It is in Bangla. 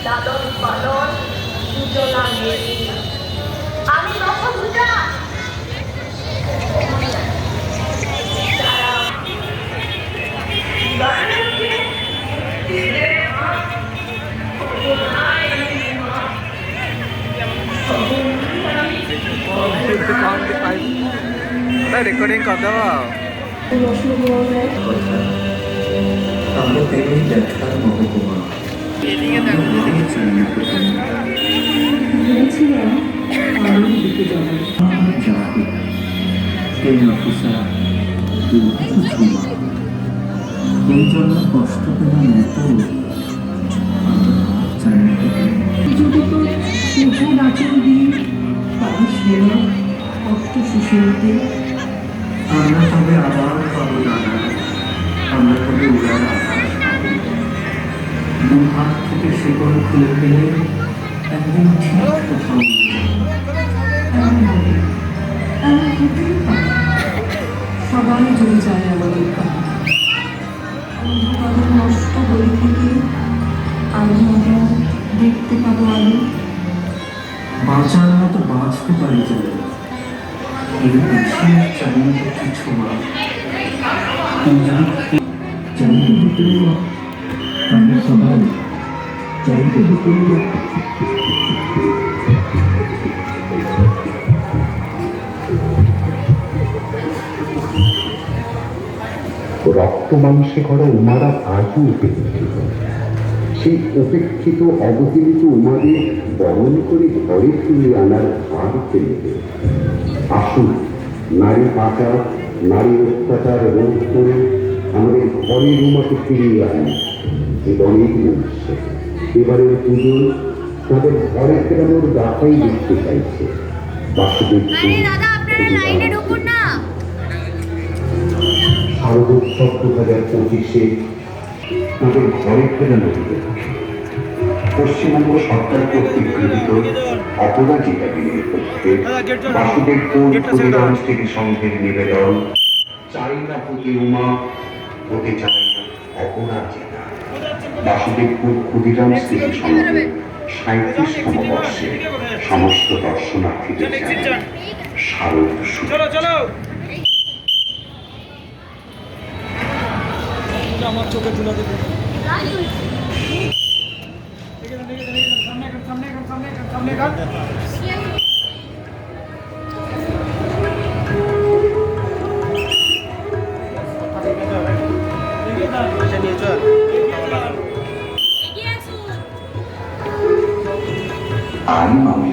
লালন পালন পুজো লাগে। আমি দশভূজা রেকর্ডিং করতে আমরা পেলেই ব্যাখ্যার মহকুমা ভেবেছিলাম আরো দিকে যাবে যাবে এই অফিসার এই জন্য কষ্ট পেলাম এত যদি তো শুধু নাচন দিয়ে পারিস না কষ্ট সুশীলতে আমরা তবে আবার পাবো দাদা আমরা তবে উড়ার আকাশ পাবো দু হাত থেকে শিকড় খুলে ফেলে একদিন ঠিক কোথাও এমন হবে এমন হতেই পারে সবাই জড়ে যায় আমাদের কাছে অন্ধকারের নষ্ট বই থেকে আলো আমরা দেখতে পাবো আলো বাঁচার মতো বাঁচতে পারি যাবে এই বেশি চাইতে কিছু না চাইতে দিতে আমরা সবাই চাইতে দিতে রক্ত মাংসে করা উমারা আজও উপেক্ষিত। সেই উপেক্ষিত অবহেলিত উমাদের বরণ করে ঘরে ফিরিয়ে আনার ভার ফেলবে। আসুন নারী পাচার নারী অত্যাচার রোধ করে আমাদের ঘরের উমাকে ফিরিয়ে আনি। জীবনের উৎসে এবারের পুজো তাদের ঘরে ফেরানোর রাখাই দেখতে চাইছে। বাসুদেব শারদোৎসব 2025-এ তাদের ঘরে ফেরানো হবে। পশ্চিমবঙ্গ সরকার কর্তৃক গৃহীত অপরাজিতা বিলের পক্ষে বাসুদেবপুর ক্ষুদিরাম স্মৃতি সংঘের নিবেদন চাই না পুঁতি উমা হতে চাই অপরাজিতা। বাসুদেবপুর ক্ষুদিরাম স্মৃতি সংঘের 37তম বর্ষে সমস্ত দর্শনার্থীদের জানাই শারদ শুভেচ্ছা। আমার চোখে তুলে দেবে আমি মামি